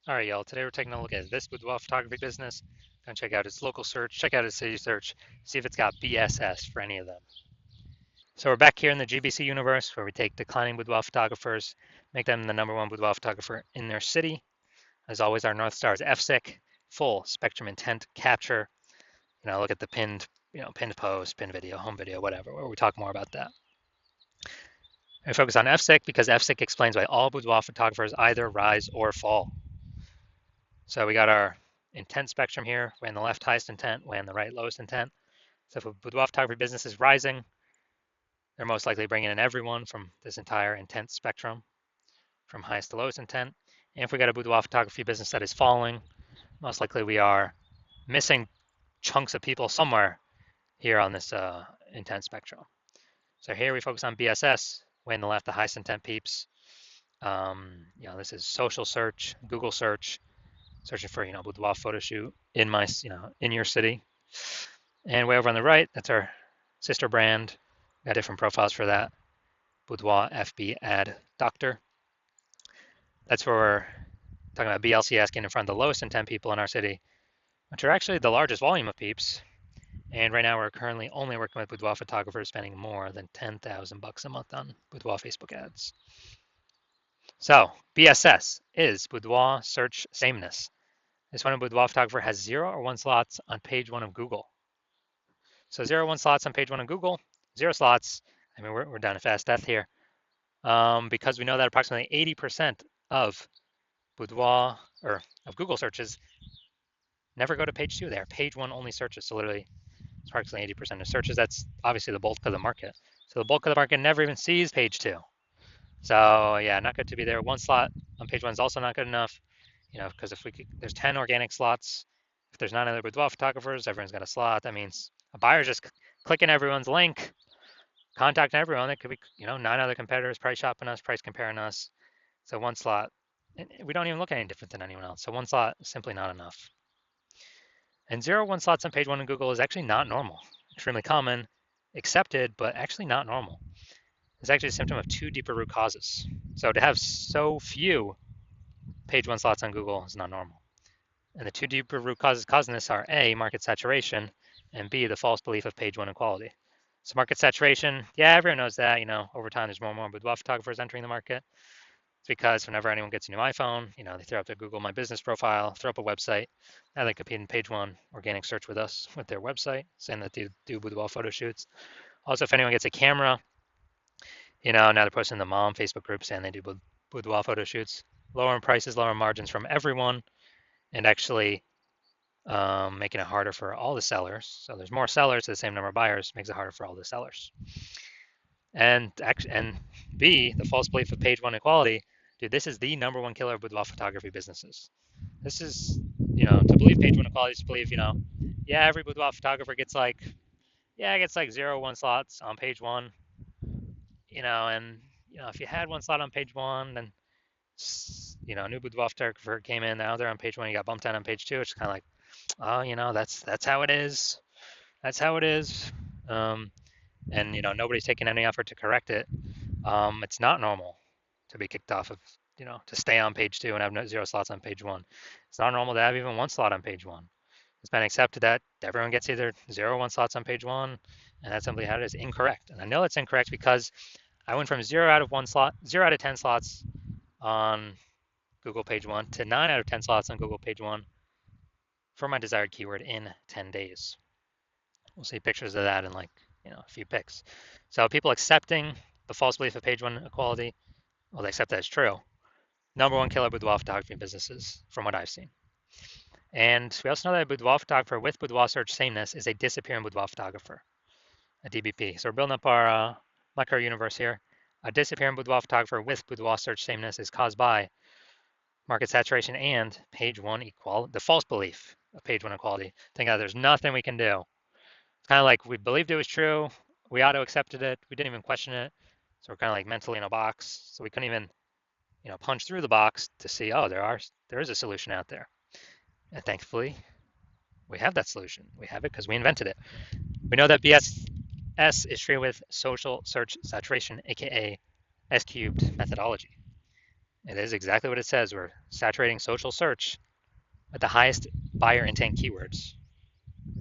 All right, y'all. Today we're taking a look at this boudoir photography business. Gonna check out its local search, check out its city search, see if it's got BSS for any of them. So we're back here in the GBC universe where we take declining boudoir photographers, make them the #1 boudoir photographer in their city. As always, our North Star is FSIC, full spectrum intent capture. Look at the pinned post, pinned video, home video, whatever, where we talk more about that. And we focus on FSIC because FSIC explains why all boudoir photographers either rise or fall. So we got our intent spectrum here, way on the left highest intent, way on the right lowest intent. So if a boudoir photography business is rising, they're most likely bringing in everyone from this entire intent spectrum, from highest to lowest intent. And if we got a boudoir photography business that is falling, most likely we are missing chunks of people somewhere here on this intent spectrum. So here we focus on BSS, way on the left, the highest intent peeps. This is social search, Google search, searching for boudoir photo shoot in my in your city. And way over on the right, that's our sister brand. Got different profiles for that. Boudoir FB Ad Doctor. That's where we're talking about BLCS getting in front of the lowest intent people in our city, which are actually the largest volume of peeps. And right now we're currently only working with boudoir photographers spending more than $10,000 a month on boudoir Facebook ads. So BSS is boudoir search sameness. This one, a boudoir photographer has 0 or 1 slots on page 1 of Google. So 0 or 1 slots on page 1 of Google, 0 slots. I mean, we're down to fast death here, because we know that approximately 80% of boudoir or of Google searches never go to page 2. They are page 1 only searches. So literally, it's approximately 80% of searches. That's obviously the bulk of the market. So the bulk of the market never even sees page 2. So yeah, not good to be there. 1 slot on page 1 is also not good enough. Because if there's 10 organic slots. If there's 9 other boudoir photographers, everyone's got a slot. That means a buyer's just clicking everyone's link, contacting everyone. It could be, 9 other competitors price shopping us, price comparing us. So 1 slot, we don't even look any different than anyone else. So 1 slot is simply not enough. And 0 1 slots on page 1 in Google is actually not normal. Extremely common, accepted, but actually not normal. It's actually a symptom of 2 deeper root causes. So to have so few page 1 slots on Google is not normal. And the 2 deeper root causes causing this are A, market saturation, and B, the false belief of page 1 equality. So market saturation, yeah, everyone knows that. Over time there's more and more boudoir photographers entering the market. It's because whenever anyone gets a new iPhone, they throw up their Google My Business profile, throw up a website. Now they compete in page 1 organic search with us with their website, saying that they do boudoir photo shoots. Also, if anyone gets a camera, now they're posting in the mom Facebook group saying they do boudoir photo shoots. Lower in prices, lower margins from everyone, and actually making it harder for all the sellers. So there's more sellers to the same number of buyers, makes it harder for all the sellers. And B, the false belief of page 1 equality. Dude, this is the #1 killer of boudoir photography businesses. This is, to believe page 1 equality is to believe, yeah, every boudoir photographer gets like 0 1 slots on page 1, and if you had 1 slot on page 1, then a new boudoir photographer came in, now they're on page 1, you got bumped down on page 2. It's kind of like, oh, that's how it is. That's how it is. And nobody's taking any effort to correct it. It's not normal to be kicked off of, to stay on page 2 and have 0 slots on page 1. It's not normal to have even 1 slot on page 1. It's been accepted that everyone gets either 0 or 1 slots on page 1, and that's simply how it is. Incorrect. And I know it's incorrect because I went from 0 out of 1 slot, 0 out of 10 slots on Google page 1 to 9 out of 10 slots on Google page 1 for my desired keyword in 10 days. We'll see pictures of that in a few pics. So people accepting the false belief of page 1 equality, well, they accept that it's true. #1 killer boudoir photography businesses from what I've seen. And we also know that a boudoir photographer with boudoir search sameness is a disappearing boudoir photographer, a DBP. So we're building up our micro universe here. A disappearing boudoir photographer with boudoir search sameness is caused by market saturation and page 1 equality, the false belief of page 1 equality, thinking that there's nothing we can do. It's kind of like we believed it was true, we auto accepted it, we didn't even question it, so we're kind of like mentally in a box, so we couldn't even punch through the box to see, oh, there is a solution out there. And thankfully we have that solution. We have it because we invented it. We know that BSS is treated with social search saturation, aka S cubed methodology. It is exactly what it says. We're saturating social search at the highest buyer intent keywords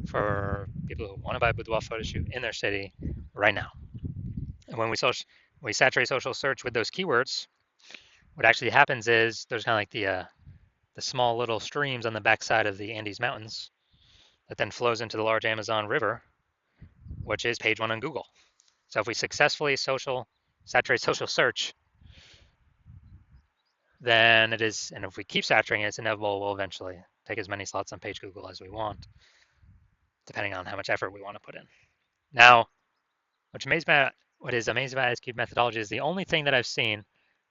for people who want to buy a boudoir photo shoot in their city right now. And when we saturate social search with those keywords, what actually happens is there's kind of like the small little streams on the backside of the Andes Mountains that then flows into the large Amazon River, which is page one on Google. So if we successfully saturate social search, then it is, and if we keep saturating it, it's inevitable we'll eventually take as many slots on page Google as we want, depending on how much effort we want to put in. Now, what is amazing about S-cubed methodology is the only thing that I've seen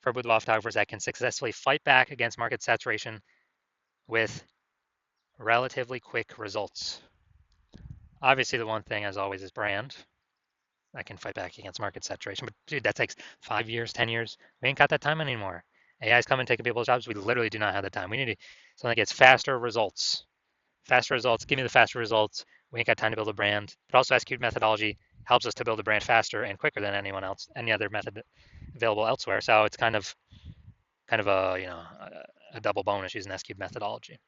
for boudoir photographers that can successfully fight back against market saturation with relatively quick results. Obviously, the one thing, as always, is brand. I can fight back against market saturation, but dude, that takes 5 years, 10 years. We ain't got that time anymore. AI's coming taking people's jobs. We literally do not have the time. We need something that gets faster results. Faster results. Give me the faster results. We ain't got time to build a brand. But also, S-cubed methodology helps us to build a brand faster and quicker than anyone else, any other method available elsewhere. So it's kind of a double bonus using S-cubed methodology.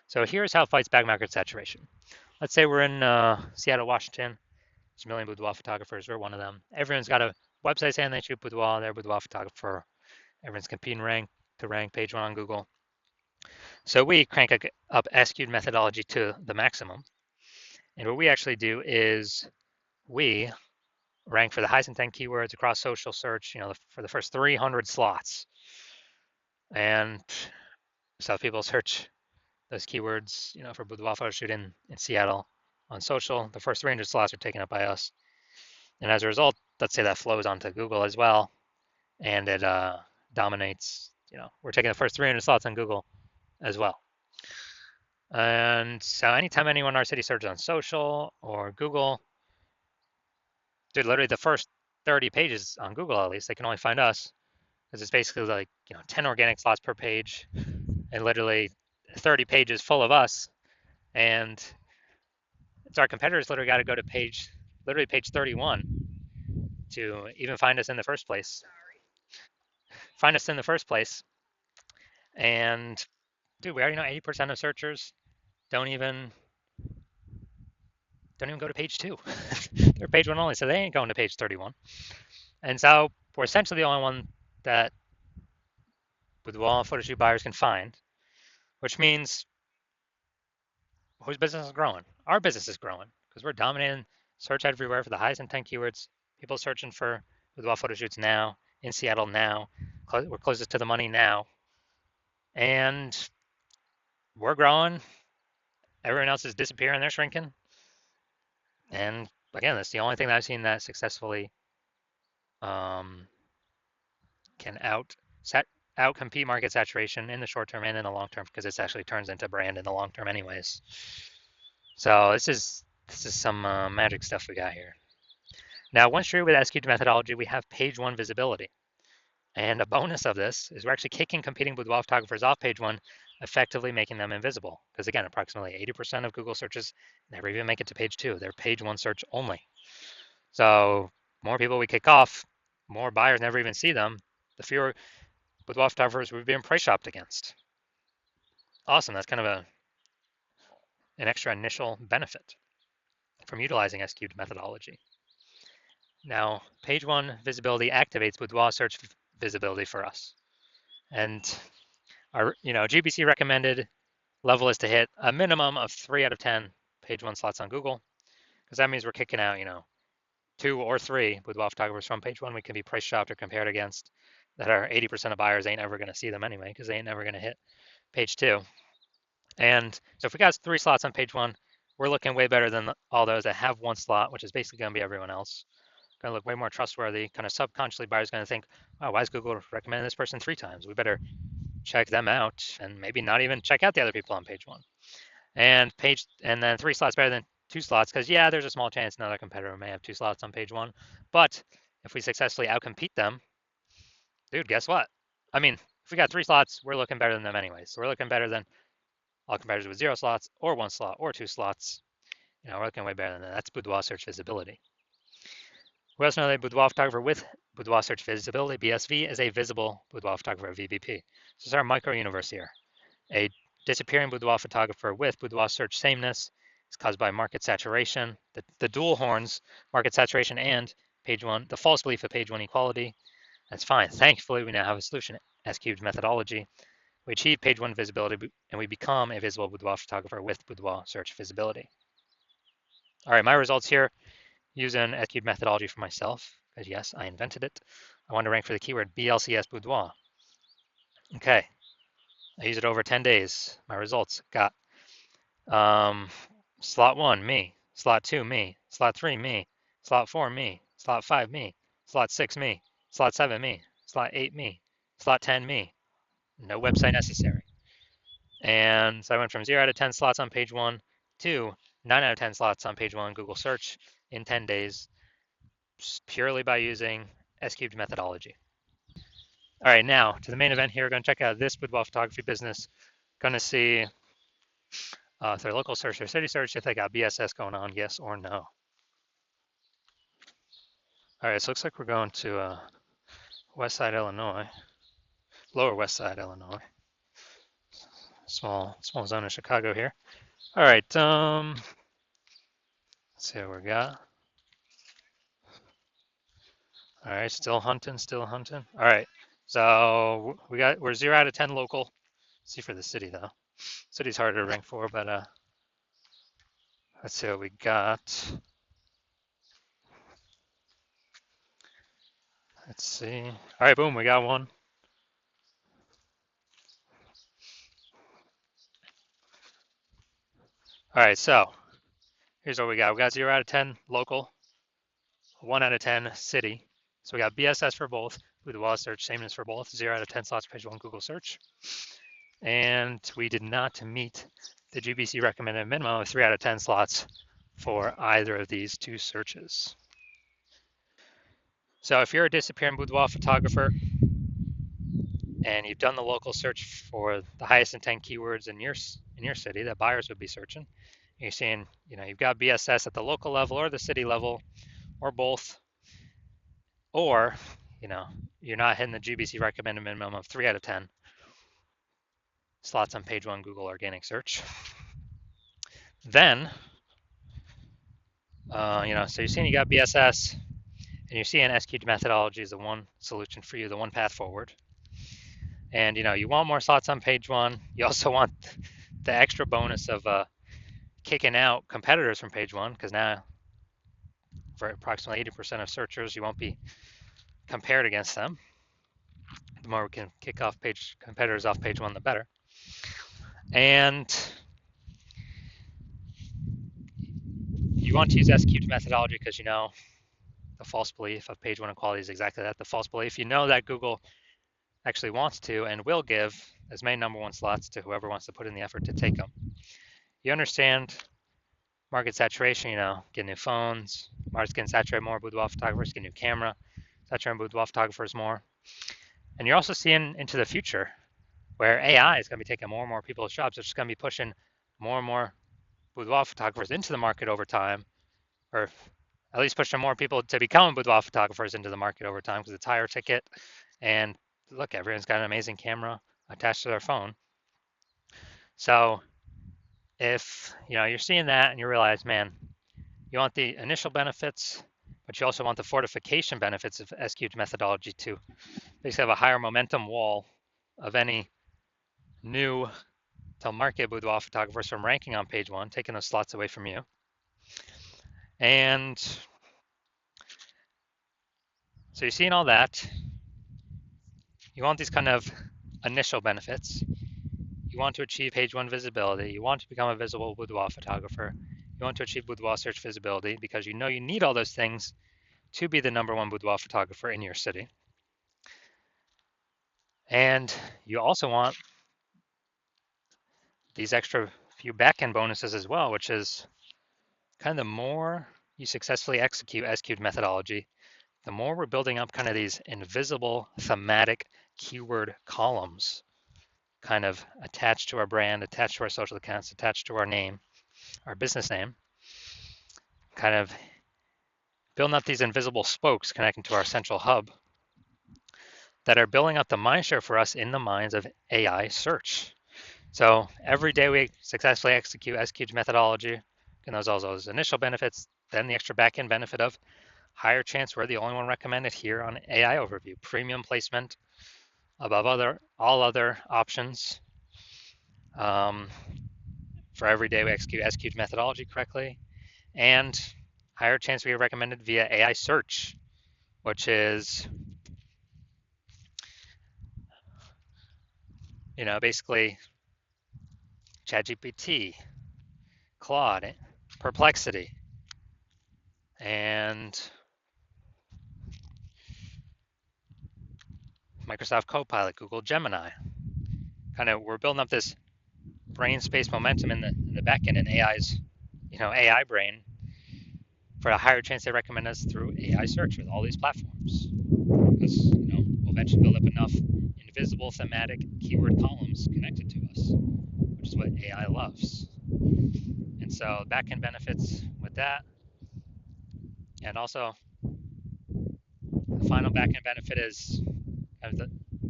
So here's how it fights back market saturation. Let's say we're in Seattle, Washington. There's a million boudoir photographers. We're one of them. Everyone's got a website saying they shoot boudoir. They're a boudoir photographer. Everyone's competing to rank page one on Google. So we crank up S-cubed methodology to the maximum. And what we actually do is we rank for the highest intent keywords across social search, for the first 300 slots. And so if people search those keywords, for boudoir photo shoot in Seattle on social, the first 300 slots are taken up by us. And as a result, let's say that flows onto Google as well, and it dominates. We're taking the first 300 slots on Google as well. And so anytime anyone in our city searches on social or Google, dude, literally the first 30 pages on Google, at least, they can only find us because it's basically like 10 organic slots per page, and literally 30 pages full of us. And it's our competitors literally got to go to page 31 to even find us in the first place. And dude, we already know 80% of searchers don't even go to page two. They're page one only, so they ain't going to page 31. And so we're essentially the only one that boudoir photo shoot buyers can find, which means whose business is growing? Our business is growing because we're dominating search everywhere for the highest intent keywords. People searching for boudoir photo shoots now in Seattle now. We're closest to the money now, and we're growing. Everyone else is disappearing. They're shrinking. And again, that's the only thing that I've seen that successfully can outcompete market saturation in the short term and in the long term, because it actually turns into brand in the long term anyways. So this is some magic stuff we got here. Now, once you're with S-cubed methodology, we have page one visibility. And a bonus of this is we're actually kicking competing boudoir photographers off page one, effectively making them invisible. Because again, approximately 80% of Google searches never even make it to page two. They're page one search only. So more people we kick off, more buyers never even see them, the fewer boudoir photographers we've been price shopped against. Awesome. That's kind of an extra initial benefit from utilizing S-cubed methodology. Now, page one visibility activates boudoir search visibility for us. And our GBC recommended level is to hit a minimum of 3 out of 10 page one slots on Google, because that means we're kicking out 2 or 3 boudoir photographers from page one we can be price shopped or compared against, that are 80% of buyers ain't ever going to see them anyway, because they ain't never going to hit page two. And so if we got 3 slots on page one, we're looking way better than all those that have 1 slot, which is basically going to be everyone else. Going to look way more trustworthy. Kind of subconsciously, buyers going to think, "Oh, why is Google recommending this person 3 times? We better check them out, and maybe not even check out the other people on page one." And then 3 slots better than 2 slots, because yeah, there's a small chance another competitor may have 2 slots on page one. But if we successfully outcompete them, dude, guess what? I mean, if we got 3 slots, we're looking better than them anyways. So we're looking better than all competitors with 0 slots or 1 slot or 2 slots. We're looking way better than that. That's boudoir search visibility. We also know that boudoir photographer with boudoir search visibility, BSV, is a visible boudoir photographer, VBP. So this is our micro universe here. A disappearing boudoir photographer with boudoir search sameness is caused by market saturation, the dual horns, market saturation and page one, the false belief of page one equality. That's fine. Thankfully, we now have a solution, S-cubed methodology. We achieve page one visibility and we become a visible boudoir photographer with boudoir search visibility. All right, my results here using S-cubed methodology for myself, because yes, I invented it. I wanted to rank for the keyword BLCS boudoir. Okay, I used it over 10 days. My results got slot 1, me. Slot 2, me. Slot 3, me. Slot 4, me. Slot 5, me. Slot 6, me. Slot 7, me. Slot 8, me. Slot 10, me. No website necessary. And so I went from 0 out of 10 slots on page 1 to 9 out of 10 slots on page 1 Google search in 10 days, purely by using S-cubed methodology. All right, now to the main event here. We're going to check out this boudoir photography business. Going to see their local search, their city search, if they got BSS going on, yes or no. All right, so it looks like we're going to West Side, Illinois, Lower West Side, Illinois. Small zone of Chicago here. All right, let's see what we got. All right, still hunting. All right, so we're 0 out of 10 local. Let's see for the city though. City's harder to rank for, but let's see what we got. Let's see. All right, boom, we got one. All right, so here's what we got. We got 0 out of 10 local, 1 out of 10 city. So we got BSS for both, boudoir search sameness for both, 0 out of 10 slots page 1 Google search. And we did not meet the GBC recommended minimum of 3 out of 10 slots for either of these two searches. So if you're a disappearing boudoir photographer and you've done the local search for the highest intent keywords in your city that buyers would be searching, you're seeing, you've got BSS at the local level or the city level or both, or, you're not hitting the GBC recommended minimum of 3 out of 10 slots on page 1 Google organic search, then, so you're seeing you got BSS and you're seeing S-cubed methodology is the one solution for you, the one path forward. And, you want more slots on page 1. You also want the extra bonus of kicking out competitors from page 1, because now for approximately 80% of searchers, you won't be compared against them. The more we can kick off competitors off page 1, the better. And you want to use S-cubed methodology because the false belief of page 1 equality is exactly that, the false belief. You know that Google actually wants to and will give as many number 1 slots to whoever wants to put in the effort to take them. You understand market saturation, get new phones, market's getting saturated more, boudoir photographers get new camera, saturating boudoir photographers more. And you're also seeing into the future where AI is going to be taking more and more people's jobs. It's just going to be pushing more and more boudoir photographers into the market over time, or at least pushing more people to become boudoir photographers into the market over time because it's higher ticket. And look, everyone's got an amazing camera attached to their phone. So if you're seeing that and you realize, man, you want the initial benefits, but you also want the fortification benefits of S-cubed methodology to basically have a higher momentum wall of any new to market boudoir photographers from ranking on page 1, taking those slots away from you. And so you're seeing all that. You want these kind of initial benefits. You want to achieve page 1 visibility. You want to become a visible boudoir photographer. You want to achieve boudoir search visibility because you need all those things to be the number 1 boudoir photographer in your city. And you also want these extra few back-end bonuses as well, which is kind of the more you successfully execute S-cubed methodology, the more we're building up kind of these invisible thematic keyword columns kind of attached to our brand, attached to our social accounts, attached to our name, our business name, kind of building up these invisible spokes connecting to our central hub that are building up the mindshare for us in the minds of AI search. So every day we successfully execute SQ's methodology, and those all those initial benefits, then the extra backend benefit of higher chance we're the only one recommended here on AI Overview, premium placement above all other options. For every day we execute SQ's methodology correctly, and higher chance we get recommended via AI search, which is, basically ChatGPT, Claude, Perplexity, and Microsoft Copilot, Google Gemini. We're building up this brain space momentum in the back end in AI's, AI brain for a higher chance they recommend us through AI search with all these platforms. Because, we'll eventually build up enough invisible thematic keyword columns connected to us, which is what AI loves. And so backend benefits with that. And also, the final backend benefit is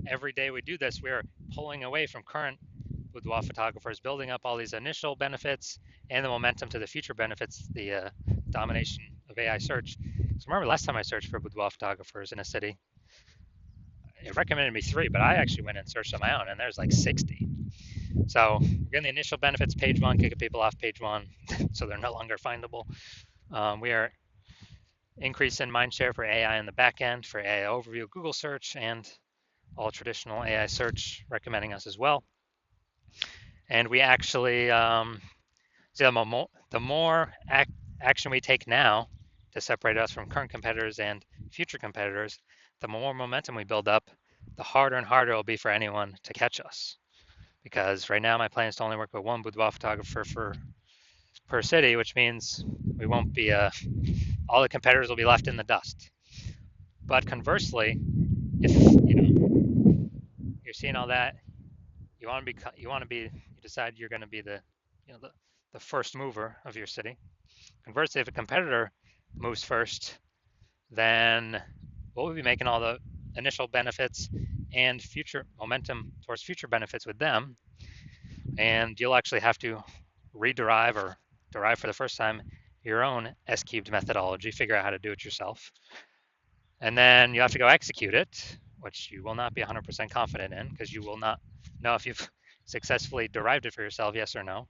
every day we do this, we're pulling away from current boudoir photographers, building up all these initial benefits and the momentum to the future benefits, the domination of AI search. So remember last time I searched for boudoir photographers in a city, it recommended me 3, but I actually went and searched on my own, and there's like 60. So we're getting the initial benefits, page 1, kicking people off page 1, so they're no longer findable. We are increasing mindshare for AI in the back end, for AI Overview, Google search, and all traditional AI search recommending us as well. And we actually, the more action we take now to separate us from current competitors and future competitors, the more momentum we build up, the harder and harder it will be for anyone to catch us. Because right now my plan is to only work with 1 boudoir photographer per city, which means we won't be, all the competitors will be left in the dust. But conversely, if you're seeing all that, you decide you're going to be the first mover of your city. Conversely, if a competitor moves first, then we'll be making all the initial benefits and future momentum towards future benefits with them. And you'll actually have to rederive or derive for the first time your own S-cubed methodology, figure out how to do it yourself. And then you have to go execute it, which you will not be 100% confident in because you will not know if you've successfully derived it for yourself, yes or no.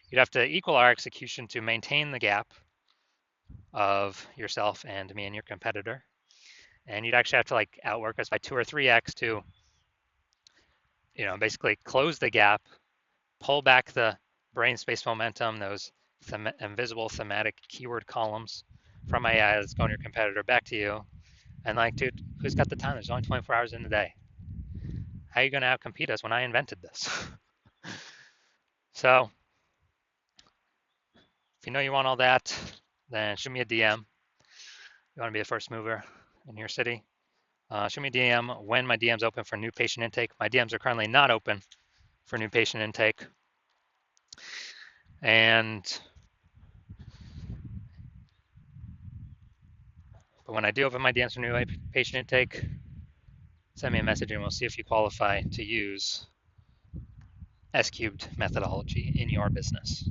You'd have to equal our execution to maintain the gap of yourself and me and your competitor. And you'd actually have to outwork us by 2 or 3x to, basically close the gap, pull back the brain space momentum, those invisible thematic keyword columns from AI that's going to your competitor back to you. And dude, who's got the time? There's only 24 hours in the day. How are you going to outcompete us when I invented this? So if you know you want all that, then shoot me a DM. You want to be a first mover in your city? Shoot me a DM when my DM's open for new patient intake. My DMs are currently not open for new patient intake. But when I do open my DMs for new patient intake, send me a message and we'll see if you qualify to use S-cubed methodology in your business.